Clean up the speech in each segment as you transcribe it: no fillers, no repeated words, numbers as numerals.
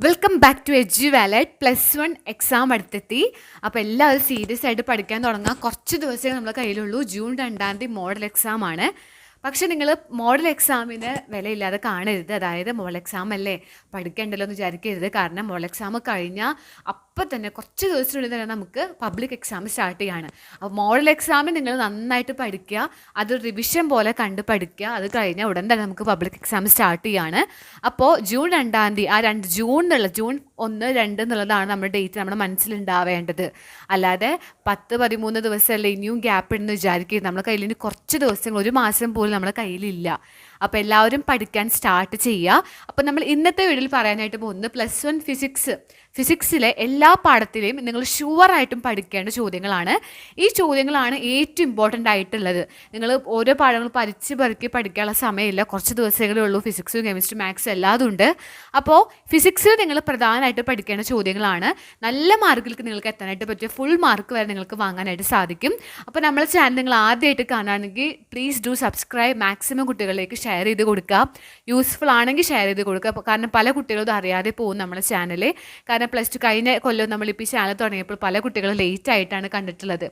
Welcome back to edge wallet +1 exam അടുത്തെത്തി. അപ്പോൾ എല്ലാവരും സീരിയസ് ആയിട്ട് പഠിക്കാൻ തുടങ്ങാം. കുറച്ച് ദിവസമേ നമ്മുടെ കയ്യിലുള്ളൂ. ജൂൺ 2 മോഡൽ എക്സാം ആണ്. പക്ഷേ നിങ്ങൾ മോഡൽ എക്സാമിന് വിലയില്ലാതെ കാണരുത്. അതായത് മോഡൽ എക്സാം അല്ലേ, പഠിക്കേണ്ടല്ലോ എന്ന് വിചാരിക്കരുത്. കാരണം മോഡൽ എക്സാം കഴിഞ്ഞാൽ അപ്പം തന്നെ കുറച്ച് ദിവസത്തിനുള്ളിൽ തന്നെ നമുക്ക് പബ്ലിക് എക്സാം സ്റ്റാർട്ട് ചെയ്യാണ്. അപ്പോൾ മോഡൽ എക്സാമിന് നിങ്ങൾ നന്നായിട്ട് പഠിക്കുക, അത് റിവിഷൻ പോലെ കണ്ട് പഠിക്കുക. അത് കഴിഞ്ഞാൽ ഉടൻ തന്നെ നമുക്ക് പബ്ലിക് എക്സാം സ്റ്റാർട്ട് ചെയ്യാണ്. അപ്പോൾ ജൂൺ 2 ജൂൺ 1, 2 എന്നുള്ളതാണ് നമ്മുടെ ഡേറ്റ് നമ്മുടെ മനസ്സിലുണ്ടാവേണ്ടത്. അല്ലാതെ 10-13 ദിവസമല്ലേ ഇനിയും ഗ്യാപ്പ് ഉണ്ടെന്ന് വിചാരിക്കുക. നമ്മുടെ കയ്യിൽ ഇനി കുറച്ച് ദിവസങ്ങൾ, ഒരു മാസം പോലും നമ്മുടെ കയ്യിലില്ല. അപ്പോൾ എല്ലാവരും പഠിക്കാൻ സ്റ്റാർട്ട് ചെയ്യുക. അപ്പോൾ നമ്മൾ ഇന്നത്തെ വീഡിയോയിൽ പറയാനായിട്ട് പോകുന്നത് +1 ഫിസിക്സിലെ എല്ലാ പാഠത്തിലെയും നിങ്ങൾ ഷുവറായിട്ടും പഠിക്കേണ്ട ചോദ്യങ്ങളാണ്. ഈ ചോദ്യങ്ങളാണ് ഏറ്റവും ഇമ്പോർട്ടൻ്റ് ആയിട്ടുള്ളത്. നിങ്ങൾ ഓരോ പാഠങ്ങൾ പെറുക്കി പഠിക്കാനുള്ള സമയമില്ല. കുറച്ച് ദിവസങ്ങളേ ഉള്ളൂ. ഫിസിക്സും കെമിസ്ട്രി മാത്സ് എല്ലാതും ഉണ്ട്. അപ്പോൾ ഫിസിക്സിൽ നിങ്ങൾ പ്രധാനമായിട്ട് പഠിക്കേണ്ട ചോദ്യങ്ങളാണ്. നല്ല മാർക്കിലേക്ക് നിങ്ങൾക്ക് എത്താനായിട്ട് പറ്റിയ ഫുൾ മാർക്ക് വരെ നിങ്ങൾക്ക് വാങ്ങാനായിട്ട് സാധിക്കും. അപ്പോൾ നമ്മുടെ ചാനൽ നിങ്ങൾ ആദ്യമായിട്ട് കാണുകയാണെങ്കിൽ പ്ലീസ് ഡു സബ്സ്ക്രൈബ്. മാക്സിമം കുട്ടികളിലേക്ക് ഷെയർ ചെയ്ത് കൊടുക്കുക. യൂസ്ഫുൾ ആണെങ്കിൽ ഷെയർ ചെയ്ത് കൊടുക്കുക. കാരണം പല കുട്ടികളും ഇത് അറിയാതെ പോകും നമ്മുടെ ചാനൽ. കാരണം +2 കഴിഞ്ഞ കൊല്ലം നമ്മളിപ്പോൾ ഈ ചാനൽ തുടങ്ങിയപ്പോൾ പല കുട്ടികളും ലേറ്റ് ആയിട്ടാണ് കണ്ടിട്ടുള്ളത്.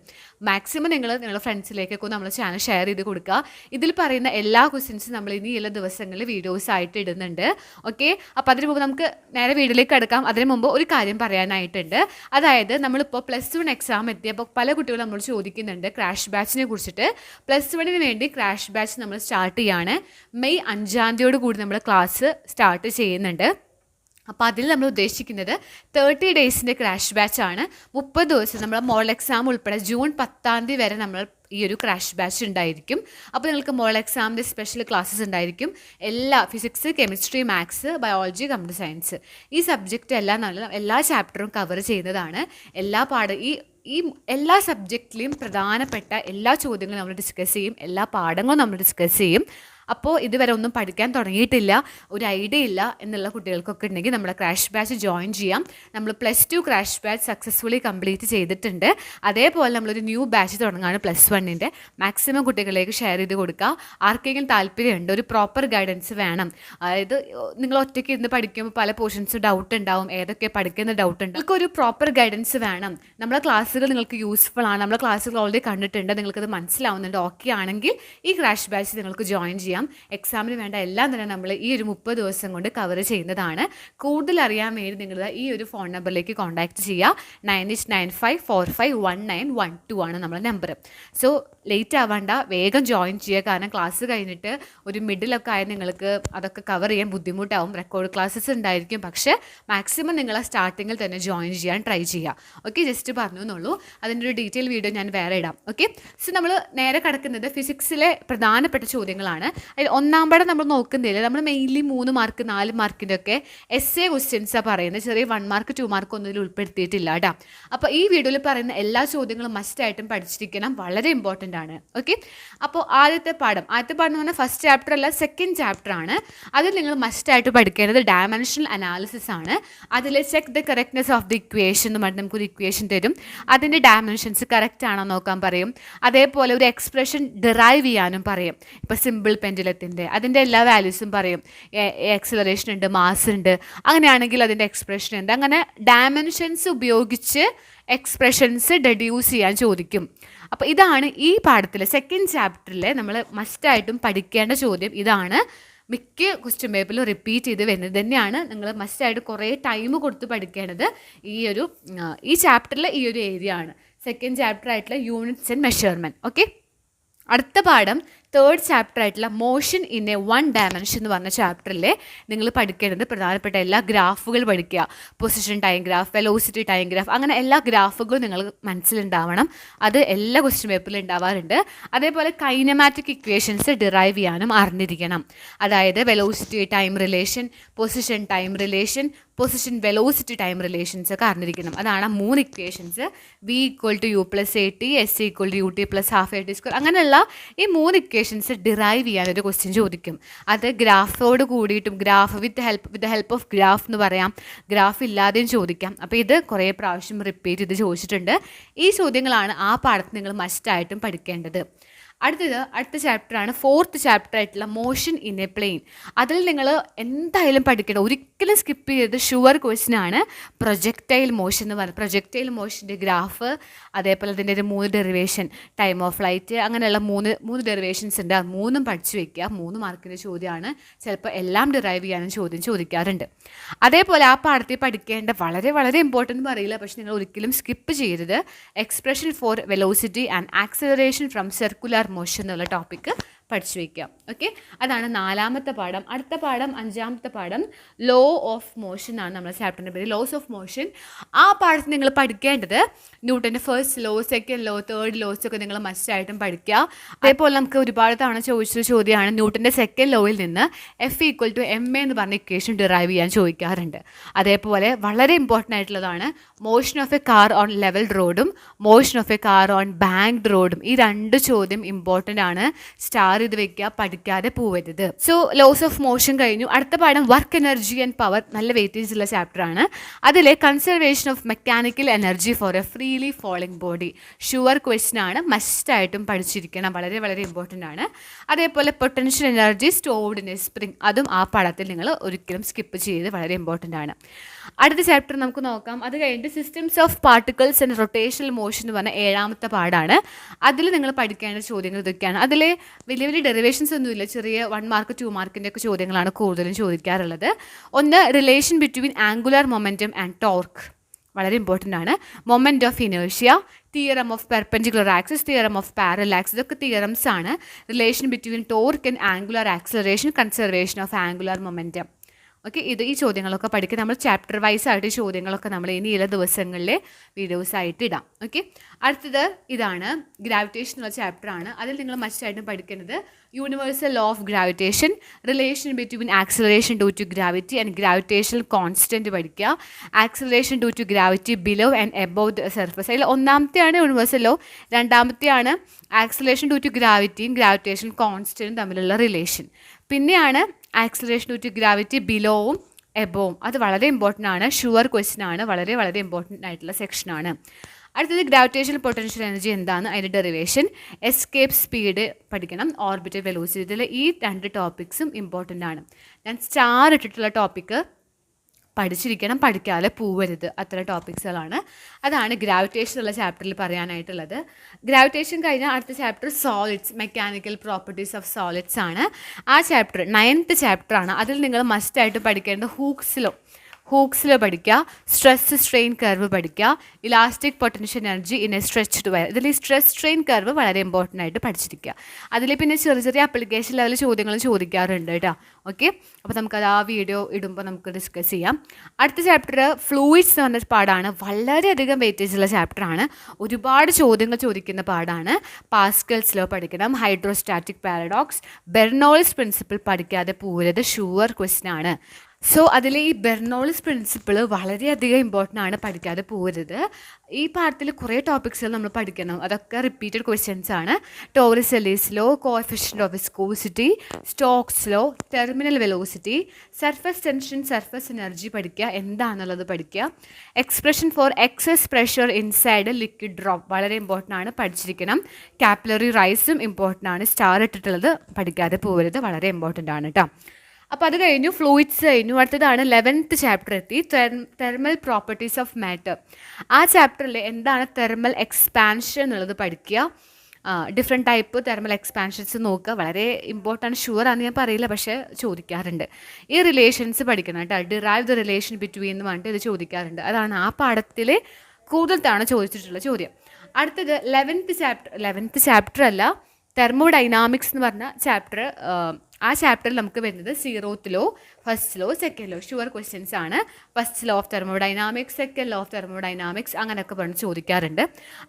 മാക്സിമം നിങ്ങളുടെ ഫ്രണ്ട്സിലേക്കൊക്കെ നമ്മുടെ ചാനൽ ഷെയർ ചെയ്ത് കൊടുക്കുക. ഇതിൽ പറയുന്ന എല്ലാ ക്വസ്റ്റ്യൻസും നമ്മൾ ഇനിയുള്ള ദിവസങ്ങളിൽ വീഡിയോസ് ആയിട്ട് ഇടുന്നുണ്ട്. ഓക്കെ, അപ്പോൾ അതിന് മുമ്പ് നമുക്ക് നേരെ വീഡിയോയിലേക്ക് എടുക്കാം. അതിന് മുമ്പ് ഒരു കാര്യം പറയാനായിട്ടുണ്ട്. അതായത് നമ്മളിപ്പോൾ +1 എക്സാം എത്തിയപ്പോൾ പല കുട്ടികളും നമ്മൾ ചോദിക്കുന്നുണ്ട് ക്രാഷ് ബാച്ചിനെ കുറിച്ചിട്ട്. +1 വേണ്ടി ക്രാഷ് ബാച്ച് നമ്മൾ സ്റ്റാർട്ട് ചെയ്യാണ്. മെയ് 5 കൂടി നമ്മൾ ക്ലാസ് സ്റ്റാർട്ട് ചെയ്യുന്നുണ്ട്. അപ്പോൾ അതിൽ നമ്മൾ ഉദ്ദേശിക്കുന്നത് 30 ഡേയ്സിൻ്റെ ക്രാഷ് ബാച്ചാണ്. 30 ദിവസം നമ്മൾ മോഡൽ എക്സാം ഉൾപ്പെടെ ജൂൺ 10 വരെ നമ്മൾ ഈ ഒരു ക്രാഷ് ബാച്ച് ഉണ്ടായിരിക്കും. അപ്പോൾ നിങ്ങൾക്ക് മോഡൽ എക്സാമിൻ്റെ സ്പെഷ്യൽ ക്ലാസ്സസ് ഉണ്ടായിരിക്കും. എല്ലാ physics, chemistry, maths, biology, computer science ഈ സബ്ജക്റ്റ് എല്ലാ ചാപ്റ്ററും കവർ ചെയ്യുന്നതാണ്. ഈ എല്ലാ സബ്ജക്റ്റിലെയും പ്രധാനപ്പെട്ട എല്ലാ ചോദ്യങ്ങളും നമ്മൾ ഡിസ്കസ് ചെയ്യും. എല്ലാ പാഠങ്ങളും നമ്മൾ ഡിസ്കസ് ചെയ്യും. അപ്പോൾ ഇതുവരെ ഒന്നും പഠിക്കാൻ തുടങ്ങിയിട്ടില്ല, ഒരു ഐഡിയ ഇല്ല എന്നുള്ള കുട്ടികൾക്കൊക്കെ ഉണ്ടെങ്കിൽ നമ്മുടെ ക്രാഷ് ബാച്ച് ജോയിൻ ചെയ്യാം. നമ്മൾ +2 ക്രാഷ് ബാച്ച് സക്സസ്ഫുള്ളി കംപ്ലീറ്റ് ചെയ്തിട്ടുണ്ട്. അതേപോലെ നമ്മളൊരു ന്യൂ ബാച്ച് തുടങ്ങുകയാണ് +1ൻ്റെ. മാക്സിമം കുട്ടികളിലേക്ക് ഷെയർ ചെയ്ത് കൊടുക്കുക. ആർക്കെങ്കിലും താല്പര്യമുണ്ട്, ഒരു പ്രോപ്പർ ഗൈഡൻസ് വേണം. അതായത് നിങ്ങൾ ഒറ്റയ്ക്ക് ഇരുന്ന് പഠിക്കുമ്പോൾ പല പോർഷൻസ് ഡൗട്ട് ഉണ്ടാവും, ഏതൊക്കെ പഠിക്കുന്ന ഡൗട്ട് ഉണ്ട്. നിങ്ങൾക്ക് ഒരു പ്രോപ്പർ ഗൈഡൻസ് വേണം. നമ്മുടെ ക്ലാസ്സുകൾ നിങ്ങൾക്ക് യൂസ്ഫുൾ ആണ്, നമ്മുടെ ക്ലാസ്സുകൾ ഓൾറെഡി കണ്ടിട്ടുണ്ട്, നിങ്ങൾക്കത് മനസ്സിലാവുന്നുണ്ട്, ഓക്കെ ആണെങ്കിൽ ഈ ക്രാഷ് ബാച്ച് നിങ്ങൾക്ക് ജോയിൻ ചെയ്യാം. എക്സാമിന് വേണ്ട എല്ലാം തന്നെ നമ്മൾ ഈ ഒരു 30 ദിവസം കൊണ്ട് കവർ ചെയ്യുന്നതാണ്. കൂടുതൽ അറിയാൻ വേണ്ടി നിങ്ങൾ ഈ ഒരു ഫോൺ നമ്പറിലേക്ക് കോൺടാക്റ്റ് ചെയ്യുക. 9895451912 ആണ് നമ്മുടെ നമ്പർ. സോ ലേറ്റ് ആവേണ്ട, വേഗം ജോയിൻ ചെയ്യുക. കാരണം ക്ലാസ് കഴിഞ്ഞിട്ട് ഒരു മിഡിലൊക്കെ ആയി നിങ്ങൾക്ക് അതൊക്കെ കവർ ചെയ്യാൻ ബുദ്ധിമുട്ടാവും. റെക്കോർഡ് ക്ലാസ്സസ് ഉണ്ടായിരിക്കും. പക്ഷേ മാക്സിമം നിങ്ങൾ ആ സ്റ്റാർട്ടിങ്ങിൽ തന്നെ ജോയിൻ ചെയ്യാൻ ട്രൈ ചെയ്യുക. ഓക്കെ, ജസ്റ്റ് പറഞ്ഞു എന്നുള്ളൂ. അതിൻ്റെ ഒരു ഡീറ്റെയിൽ വീഡിയോ ഞാൻ വേറെ ഇടാം. ഓക്കെ, സോ നമ്മൾ നേരെ കിടക്കുന്നത് ഫിസിക്സിലെ പ്രധാനപ്പെട്ട ചോദ്യങ്ങളാണ്. അതിൽ ഒന്നാം പാഠം നമ്മൾ നോക്കുന്നില്ല. നമ്മൾ മെയിൻലി 3 മാർക്ക് 4 മാർക്കിൻ്റെ ഒക്കെ essay ക്വസ്റ്റ്യൻസാണ് പറയുന്നത്. ചെറിയ 1 മാർക്ക് 2 മാർക്ക് ഒന്നും ഇതിൽ ഉൾപ്പെടുത്തിയിട്ടില്ല കേട്ടോ. അപ്പോൾ ഈ വീഡിയോയിൽ പറയുന്ന എല്ലാ ചോദ്യങ്ങളും മസ്റ്റായിട്ടും പഠിച്ചിരിക്കണം, വളരെ ഇമ്പോർട്ടൻ്റ് ആണ്. ഓക്കെ, അപ്പോൾ ആദ്യത്തെ പാഠം എന്ന് പറഞ്ഞാൽ ഫസ്റ്റ് ചാപ്റ്റർ അല്ല, സെക്കൻഡ് ചാപ്റ്റർ ആണ്. അതിൽ നിങ്ങൾ മസ്റ്റായിട്ട് പഠിക്കേണ്ടത് ഡയമെൻഷണൽ അനാലിസിസ് ആണ്. അതിൽ check the correctness of the equation എന്ന് പറഞ്ഞിട്ട് നമുക്കൊരു ഇക്വേഷൻ തരും. അതിൻ്റെ ഡയമെൻഷൻസ് കറക്റ്റ് ആണോ നോക്കാൻ പറയും. അതേപോലെ ഒരു എക്സ്പ്രഷൻ ഡിറൈവ് ചെയ്യാനും പറയും. ഇപ്പോൾ സിമ്പിൾ പെൻഡുലത്തിൻ്റെ അതിൻ്റെ എല്ലാ വാല്യൂസും പറയും. എക്സലറേഷൻ ഉണ്ട്, മാസ് ഉണ്ട്, അങ്ങനെയാണെങ്കിൽ അതിൻ്റെ എക്സ്പ്രഷൻ ഉണ്ട്. അങ്ങനെ ഡയമെൻഷൻസ് ഉപയോഗിച്ച് എക്സ്പ്രഷൻസ് ഡെഡ്യൂസ് ചെയ്യാൻ ചോദിക്കും. അപ്പോൾ ഇതാണ് ഈ പാഠത്തിലെ സെക്കൻഡ് ചാപ്റ്ററിലെ നമ്മൾ മസ്റ്റായിട്ടും പഠിക്കേണ്ട ചോദ്യം. ഇതാണ് മിക്ക ക്വസ്റ്റ്യൻ പേപ്പറിലും റിപ്പീറ്റ് ചെയ്ത് വരുന്നത് തന്നെയാണ്. നിങ്ങൾ മസ്റ്റായിട്ട് കുറേ ടൈം കൊടുത്ത് പഠിക്കേണ്ടത് ഈ ചാപ്റ്ററിലെ ഈ ഒരു ഏരിയ ആണ്. സെക്കൻഡ് ചാപ്റ്റർ ആയിട്ടുള്ള യൂണിറ്റ്സ് ആൻഡ് മെഷർമെൻറ്റ്. ഓക്കെ, അടുത്ത പാഠം തേർഡ് ചാപ്റ്റർ ആയിട്ടുള്ള മോഷൻ ഇൻ എ 1 ഡയമെൻഷൻ എന്ന് പറഞ്ഞ ചാപ്റ്ററിലെ നിങ്ങൾ പഠിക്കേണ്ടത് പ്രധാനപ്പെട്ട എല്ലാ ഗ്രാഫുകൾ പഠിക്കുക. Position time graph, velocity time graph, അങ്ങനെ എല്ലാ ഗ്രാഫുകളും നിങ്ങൾ മനസ്സിലുണ്ടാവണം. അത് എല്ലാ ക്വസ്റ്റ്യൻ പേപ്പറിലും ഉണ്ടാവാറുണ്ട്. അതേപോലെ കൈനമാറ്റിക് ഇക്വേഷൻസ് ഡിറൈവ് ചെയ്യാനും അറിഞ്ഞിരിക്കണം. അതായത് velocity time relation, position time relation, position velocity time relations ഒക്കെ അറിഞ്ഞിരിക്കണം. അതാണ് 3 equations. V = U + AT, S = UT + ½ AT². അങ്ങനെയുള്ള ഈ 3 ഇക്വേഷൻസ് ഡിറൈവ് ചെയ്യാനൊരു ക്വസ്റ്റ്യൻ ചോദിക്കും. അത് ഗ്രാഫോട് കൂടിയിട്ടും, graph with help of graph എന്ന് പറയാം, ഗ്രാഫ് ഇല്ലാതെയും ചോദിക്കാം. അപ്പോൾ ഇത് കുറേ പ്രാവശ്യം റിപ്പീറ്റ് ചെയ്ത് ചോദിച്ചിട്ടുണ്ട്. ഈ ചോദ്യങ്ങളാണ് ആ പാഠത്തിൽ നിങ്ങൾ മസ്റ്റായിട്ടും പഠിക്കേണ്ടത്. അടുത്ത ചാപ്റ്ററാണ് 4th ചാപ്റ്റർ ആയിട്ടുള്ള മോഷൻ ഇൻ എ പ്ലെയിൻ. അതിൽ നിങ്ങൾ എന്തായാലും പഠിക്കണം, ഒരിക്കലും സ്കിപ്പ് ചെയ്ത് ഷുവർ ക്വസ്റ്റ്യൻ ആണ് പ്രൊജക്റ്റൈൽ മോഷൻ എന്ന് പറയുന്നത്. പ്രൊജക്റ്റൈൽ മോഷൻ്റെ ഗ്രാഫ്, അതേപോലെ അതിൻ്റെ ഒരു 3 ഡെറിവേഷൻ, ടൈം ഓഫ് ഫ്ലൈറ്റ്, അങ്ങനെയുള്ള മൂന്ന് ഡെറിവേഷൻസ് ഉണ്ട്. ആ 3ഉം പഠിച്ചു വെക്കുക. 3 മാർക്കിൻ്റെ ചോദ്യമാണ്. ചിലപ്പോൾ എല്ലാം ഡിറൈവ് ചെയ്യാനും ചോദിക്കാറുണ്ട്. അതേപോലെ ആ പാഠത്തിൽ പഠിക്കേണ്ട വളരെ വളരെ ഇമ്പോർട്ടൻ്റ് പറയില്ല, പക്ഷെ നിങ്ങൾ ഒരിക്കലും സ്കിപ്പ് ചെയ്യരുത്, expression for velocity and acceleration from circular motion എന്നുള്ള ടോപ്പിക്ക് പഠിച്ചു വയ്ക്കുക. ഓക്കെ, അതാണ് 4ാമത്തെ പാഠം. അടുത്ത പാഠം 5ാമത്തെ പാഠം ലോ ഓഫ് മോഷൻ ആണ്. നമ്മുടെ ചാപ്റ്ററിൻ്റെ പേര് ലോസ് ഓഫ് മോഷൻ. ആ പാഠത്തിൽ നിങ്ങൾ പഠിക്കേണ്ടത് ന്യൂട്ടൻ്റെ first law, second law, third laws ഒക്കെ നിങ്ങൾ മസ്റ്റായിട്ടും പഠിക്കുക. അതേപോലെ നമുക്ക് ഒരുപാട് തവണ ചോദിച്ചൊരു ചോദ്യമാണ് ന്യൂട്ടൻ്റെ സെക്കൻഡ് ലോയിൽ നിന്ന് F=ma എന്ന് പറഞ്ഞ ഇക്വേഷൻ ഡിറൈവ് ചെയ്യാൻ ചോദിക്കാറുണ്ട്. അതേപോലെ വളരെ ഇമ്പോർട്ടൻ്റ് ആയിട്ടുള്ളതാണ് motion of a car on level റോഡും motion of a car on banked റോഡും. ഈ 2 ചോദ്യം ഇമ്പോർട്ടൻ്റ് ആണ്. സ്റ്റാർ ഇത് വെക്കുക, പഠിക്കാതെ പോവരുത്. സോ ലോസ് ഓഫ് മോഷൻ കഴിഞ്ഞു. അടുത്ത പാഠം വർക്ക് എനർജി ആൻഡ് പവർ, നല്ല വെയിറ്റേജ് ഉള്ള ചാപ്റ്റർ ആണ്. അതിലെ conservation of mechanical energy for a freely falling body, sure question ആണ്, മസ്റ്റായിട്ടും പഠിച്ചിരിക്കണം, വളരെ വളരെ ഇമ്പോർട്ടൻ്റ് ആണ്. അതേപോലെ potential energy stored in a spring, അതും ആ പാഠത്തിൽ നിങ്ങൾ ഒരിക്കലും സ്കിപ്പ് ചെയ്ത് വളരെ ഇമ്പോർട്ടൻ്റ് ആണ്. അടുത്ത ചാപ്റ്റർ നമുക്ക് നോക്കാം. അത് കഴിഞ്ഞിട്ട് systems of particles and rotational motion എന്ന് പറഞ്ഞ 7ാമത്തെ പാഠമാണ്. അതിൽ നിങ്ങൾ പഠിക്കേണ്ട ചോദ്യങ്ങൾ ഇതൊക്കെയാണ്. അതിൽ വലിയ വലിയ ഡെറിവേഷൻസ് ഒന്നുമില്ല, ചെറിയ 1 മാർക്ക് 2 മാർക്കിൻ്റെ ഒക്കെ ചോദ്യങ്ങളാണ് കൂടുതലും ചോദിക്കാറുള്ളത്. ഒന്ന്, relation between angular momentum and torque, വളരെ ഇമ്പോർട്ടൻ്റ് ആണ്. Moment of inertia, theorem of perpendicular axis, theorem of parallel axis, ഇതൊക്കെ തിയറംസ് ആണ്. Relation between torque and angular acceleration, conservation of angular momentum. Okay, ഈ ചോദ്യങ്ങളൊക്കെ പഠിക്കുക. നമ്മൾ ചാപ്റ്റർ വൈസ് ആയിട്ട് ചോദ്യങ്ങളൊക്കെ നമ്മൾ ഇനി ചില ദിവസങ്ങളിലെ വീഡിയോസ് ആയിട്ട് ഇടാം. ഓക്കെ, അടുത്തത് ഇതാണ് ഗ്രാവിറ്റേഷൻ എന്നുള്ള ചാപ്റ്റർ ആണ്. അതിൽ നിങ്ങൾ മസ്റ്റായിട്ടും പഠിക്കുന്നത് universal law of gravitation, relation between acceleration due to gravity and gravitational constant പഠിക്കുക, acceleration due to gravity below and above the surface. അതിൽ 1ാമത്തെയാണ് യൂണിവേഴ്സൽ ലോ, 2ാമത്തെയാണ് ആക്സിലറേഷൻ ഡ്യൂ ടു ഗ്രാവിറ്റിയും ഗ്രാവിറ്റേഷണൽ കോൺസ്റ്റൻറ്റും തമ്മിലുള്ള റിലേഷൻ. പിന്നെയാണ് ആക്സിലറേഷൻ ഡ്യൂ ടു ഗ്രാവിറ്റി ബിലോവും എബോവും. അത് വളരെ ഇമ്പോർട്ടൻ്റ് ആണ്, ഷുവർ ക്വസ്റ്റ്യൻ ആണ്, വളരെ വളരെ ഇമ്പോർട്ടൻ്റ് ആയിട്ടുള്ള സെക്ഷനാണ്. അടുത്തത് ഗ്രാവിറ്റേഷണൽ പൊട്ടൻഷ്യൽ എനർജി എന്താണ്, അതിൻ്റെ ഡെറിവേഷൻ, എസ്കേപ്പ് സ്പീഡ് പഠിക്കണം, ഓർബിറ്റൽ വെലോസിറ്റി. ഇതിൽ ഈ 2 ടോപ്പിക്സും ഇമ്പോർട്ടൻ്റ് ആണ്. ഞാൻ സ്റ്റാർ ഇട്ടിട്ടുള്ള ടോപ്പിക്ക് പഠിച്ചിരിക്കണം, പഠിക്കാതെ പോവരുത്, അത്ര ടോപ്പിക്സുകളാണ്. അതാണ് ഗ്രാവിറ്റേഷൻ ഉള്ള ചാപ്റ്ററിൽ പറയാനായിട്ടുള്ളത്. ഗ്രാവിറ്റേഷൻ കഴിഞ്ഞാൽ അടുത്ത chapter solids, mechanical properties of solids ആണ്. ആ ചാപ്റ്റർ 9th ചാപ്റ്റർ ആണ്. അതിൽ നിങ്ങൾ മസ്റ്റായിട്ട് പഠിക്കേണ്ട ഹൂക്സ് ലോ പഠിക്കുക, സ്ട്രെസ് സ്ട്രെയിൻ കർവ് പഠിക്കുക, elastic potential energy in A stretched wire. ഇതിൽ ഈ സ്ട്രെസ് സ്ട്രെയിൻ കർവ് വളരെ ഇമ്പോർട്ടൻ്റ് ആയിട്ട് പഠിച്ചിരിക്കുക. അതിൽ പിന്നെ ചെറിയ ചെറിയ ആപ്ലിക്കേഷൻ ലെവൽ ചോദ്യങ്ങൾ ചോദിക്കാറുണ്ട് കേട്ടോ. ഓക്കെ, അപ്പോൾ നമുക്കത് ആ വീഡിയോ ഇടുമ്പോൾ നമുക്ക് ഡിസ്കസ് ചെയ്യാം. അടുത്ത ചാപ്റ്റർ ഫ്ലൂയിഡ്സ് എന്ന് പറഞ്ഞ പാഠമാണ്. വളരെയധികം വെയിറ്റേജ് ഉള്ള ചാപ്റ്ററാണ്, ഒരുപാട് ചോദ്യങ്ങൾ ചോദിക്കുന്ന പാഠമാണ്. പാസ്കൽസ് ലോ പഠിക്കണം, ഹൈഡ്രോസ്റ്റാറ്റിക് പാരഡോക്സ്, ബെർണോളിസ് പ്രിൻസിപ്പിൾ പഠിക്കാതെ പോകരുത്, ഷുവർ ക്വസ്റ്റ്യൻ ആണ്. സോ അതിൽ ഈ ബെർണോളിസ് പ്രിൻസിപ്പിൾ വളരെയധികം ഇമ്പോർട്ടൻ്റ് ആണ്, പഠിക്കാതെ പോകരുത്. ഈ പാഠത്തിൽ കുറേ ടോപ്പിക്സുകൾ നമ്മൾ പഠിക്കണം, അതൊക്കെ റിപ്പീറ്റഡ് ക്വസ്റ്റ്യൻസ് ആണ്. Torricelli's law, coefficient of viscosity, Stokes law, terminal velocity, surface tension, surface energy പഠിക്കുക, എന്താണെന്നുള്ളത് പഠിക്കുക. Expression for excess pressure inside liquid drop, വളരെ ഇമ്പോർട്ടൻ്റ് ആണ്, പഠിച്ചിരിക്കണം. കാപ്പിലറി റൈസും ഇമ്പോർട്ടൻ്റ് ആണ്, സ്റ്റാർ ഇട്ടിട്ടുള്ളത് പഠിക്കാതെ പോകരുത്, വളരെ ഇമ്പോർട്ടൻ്റ് ആണ് കേട്ടോ. അപ്പോൾ അത് കഴിഞ്ഞു, ഫ്ലൂയിഡ്സ് കഴിഞ്ഞു. അടുത്തതാണ് 11th ചാപ്റ്റർ എത്തി, തെർമൽ പ്രോപ്പർട്ടീസ് ഓഫ് മാറ്റർ. ആ ചാപ്റ്ററിൽ എന്താണ് തെർമൽ എക്സ്പാൻഷൻ എന്നുള്ളത് പഠിക്കുക. ഡിഫറെൻറ്റ് ടൈപ്പ് തെർമൽ എക്സ്പാൻഷൻസ് നോക്കുക, വളരെ ഇമ്പോർട്ടൻ്റ്, ഷുവർ ആണെന്ന് ഞാൻ പറയില്ല, പക്ഷേ ചോദിക്കാറുണ്ട്. ഈ റിലേഷൻസ് പഠിക്കണം കേട്ടോ, ഡിറൈവ് ദ റിലേഷൻ ബിറ്റ്വീൻ എന്ന് പറഞ്ഞിട്ട് ഇത് ചോദിക്കാറുണ്ട്. അതാണ് ആ പാഠത്തിൽ കൂടുതൽ തവണ ചോദിച്ചിട്ടുള്ള ചോദ്യം. അടുത്തത് 11th ചാപ്റ്റർ അല്ല, തെർമോഡൈനാമിക്സ് എന്ന് പറഞ്ഞ ചാപ്റ്റർ. ആ ചാപ്റ്ററിൽ നമുക്ക് വരുന്നത് 0th law, first law, second law, sure questions ആണ്. First law of thermodynamics, second law of thermodynamics, അങ്ങനെയൊക്കെ പറഞ്ഞ് ചോദിക്കാറുണ്ട്.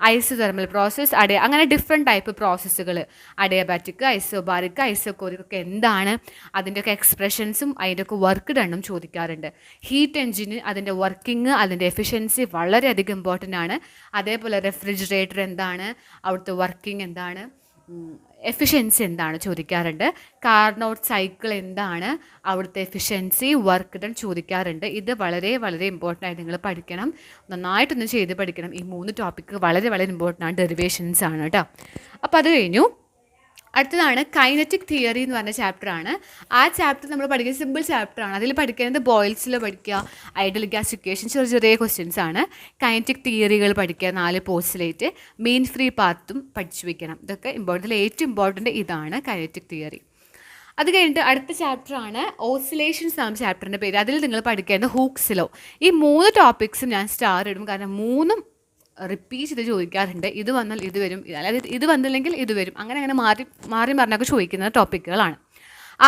ഐസോ തെർമൽ പ്രോസസ്സ്, അങ്ങനെ ഡിഫറെൻറ്റ് ടൈപ്പ് പ്രോസസ്സുകൾ, അഡിയബാറ്റിക്, ഐസോബാറിക്, ഐസോകോറിക് ഒക്കെ എന്താണ്, അതിൻ്റെയൊക്കെ എക്സ്പ്രഷൻസും അതിൻ്റെയൊക്കെ വർക്ക് ഡണ്ണും ചോദിക്കാറുണ്ട്. ഹീറ്റ് എഞ്ചിന്, അതിൻ്റെ വർക്കിംഗ്, അതിൻ്റെ എഫിഷ്യൻസി വളരെയധികം ഇമ്പോർട്ടൻ്റ് ആണ്. അതേപോലെ റെഫ്രിജറേറ്റർ എന്താണ്, അവിടുത്തെ വർക്കിംഗ് എന്താണ്, എഫിഷ്യൻസി എന്താണ് ചോദിക്കാറുണ്ട്. കാർനോട്ട് സൈക്കിൾ എന്താണ്, അവിടുത്തെ എഫിഷ്യൻസി, വർക്ക് ഡൺ ചോദിക്കാറുണ്ട്. ഇത് വളരെ വളരെ ഇമ്പോർട്ടൻ്റ് ആയിട്ട് നിങ്ങൾ പഠിക്കണം, നന്നായിട്ടൊന്ന് ചെയ്ത് പഠിക്കണം. ഈ 3 ടോപ്പിക്ക് വളരെ വളരെ ഇമ്പോർട്ടൻ്റ് ആണ്, ഡെറിവേഷൻസ് ആണ് കേട്ടോ. അപ്പോൾ അത് കഴിഞ്ഞു. അടുത്തതാണ് കൈനറ്റിക് തിയറി എന്ന് പറഞ്ഞ ചാപ്റ്ററാണ്. ആ ചാപ്റ്റർ നമ്മൾ പഠിക്കുന്ന സിമ്പിൾ ചാപ്റ്ററാണ്. അതിൽ പഠിക്കുന്നത് ബോയിൽസിൽ പഠിക്കുക, ഐഡിയൽ ഗ്യാസ് ഇക്വേഷൻ, ചെറിയ ചെറിയ ക്വസ്റ്റ്യൻസ് ആണ്. കൈനറ്റിക് തിയറികൾ പഠിക്കുക, 4 പോസ്റ്റ്ലേറ്റ്, മെയിൻ ഫ്രീ പാത്തും പഠിച്ചു വെക്കണം. ഇതൊക്കെ ഇമ്പോർട്ടൻ്റ്. ഏറ്റവും ഇമ്പോർട്ടൻ്റ് ഇതാണ് കൈനറ്റിക് തിയറി. അത് കഴിഞ്ഞിട്ട് അടുത്ത ചാപ്റ്ററാണ് ഓസിലേഷൻസ് എന്ന ചാപ്റ്ററിൻ്റെ പേര്. അതിൽ നിങ്ങൾ പഠിക്കുന്നത് ഹൂക്സ് ലോ. ഈ 3 ടോപ്പിക്സും ഞാൻ സ്റ്റാർ ഇടും, കാരണം 3ഉം റിപ്പീറ്റ് ചെയ്ത് ചോദിക്കാറുണ്ട്. ഇത് വന്നാൽ ഇത് വരും, അതായത് ഇത് വന്നില്ലെങ്കിൽ ഇത് വരും, അങ്ങനെ മാറി മറിഞ്ഞൊക്കെ ചോദിക്കുന്ന ടോപ്പിക്കുകളാണ്.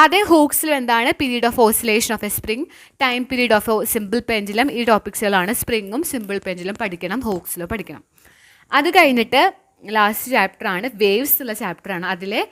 ആദ്യം ഹൂക്സിൽ എന്താണ് period of oscillation of A spring, time period of simple pendulum, ഈ ടോപ്പിക്സുകളാണ്. സ്പ്രിങ്ങും സിമ്പിൾ പെൻഡുലം പഠിക്കണം, ഹൂക്സിലോ പഠിക്കണം. അത് കഴിഞ്ഞിട്ട് ലാസ്റ്റ് ചാപ്റ്ററാണ് വേവ്സ് ഉള്ള ചാപ്റ്ററാണ്. അതിലെ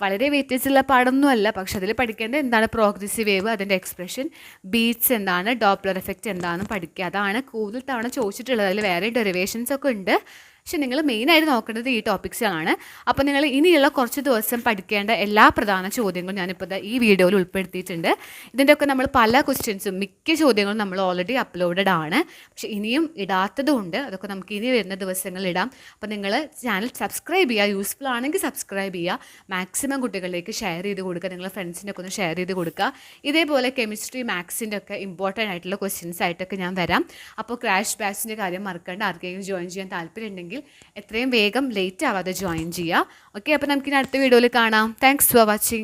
വളരെ വെയിറ്റേജ് ഉള്ള പാടൊന്നുമല്ല, പക്ഷെ അതിൽ പഠിക്കേണ്ടത് എന്താണ് പ്രോഗ്രസീവ് വേവ്, അതിൻ്റെ എക്സ്പ്രഷൻ, ബീറ്റ്സ് എന്താണ്, ഡോപ്ലർ എഫക്റ്റ് എന്താണെന്ന് പഠിക്കുക. അതാണ് കൂടുതൽ തവണ ചോദിച്ചിട്ടുള്ളത്. അതിൽ വേറെ ഡെറിവേഷൻസ് ഒക്കെ ഉണ്ട്, പക്ഷെ നിങ്ങൾ മെയിനായിട്ട് നോക്കേണ്ടത് ഈ ടോപ്പിക്സുകളാണ്. അപ്പോൾ നിങ്ങൾ ഇനിയുള്ള കുറച്ച് ദിവസം പഠിക്കേണ്ട എല്ലാ പ്രധാന ചോദ്യങ്ങളും ഞാനിപ്പോൾ ഈ വീഡിയോയിൽ ഉൾപ്പെടുത്തിയിട്ടുണ്ട്. ഇതിൻ്റെയൊക്കെ നമ്മൾ പല ക്വസ്റ്റ്യൻസും മിക്ക ചോദ്യങ്ങളും നമ്മൾ ഓൾറെഡി അപ്ലോഡഡ് ആണ്, പക്ഷെ ഇനിയും ഇടാത്തതുകൊണ്ട് അതൊക്കെ നമുക്ക് ഇനി വരുന്ന ദിവസങ്ങളിൽ ഇടാം. അപ്പോൾ നിങ്ങൾ ചാനൽ സബ്സ്ക്രൈബ് ചെയ്യുക, യൂസ്ഫുൾ ആണെങ്കിൽ സബ്സ്ക്രൈബ് ചെയ്യുക, മാക്സിമം കുട്ടികളിലേക്ക് ഷെയർ ചെയ്ത് കൊടുക്കുക, നിങ്ങളുടെ ഫ്രണ്ട്സിൻ്റെ ഒക്കെ ഒന്ന് ഷെയർ ചെയ്ത് കൊടുക്കുക. ഇതേപോലെ കെമിസ്ട്രി, മാത്സിൻ്റെ ഒക്കെ ഇമ്പോർട്ടൻ്റ് ആയിട്ടുള്ള ക്വസ്റ്റ്യൻസ് ആയിട്ടൊക്കെ ഞാൻ വരാം. അപ്പോൾ ക്രാഷ് ബാച്ചിൻ്റെ കാര്യം മറക്കേണ്ട. ആർക്കെങ്കിലും ജോയിൻ ചെയ്യാൻ താല്പര്യം ഉണ്ടെങ്കിൽ എത്രയും വേഗം ലേറ്റ് ആവാതെ ജോയിൻ ചെയ്യുക. ഓക്കെ, അപ്പോൾ നമുക്കിനി അടുത്ത വീഡിയോയിൽ കാണാം. Thanks for watching.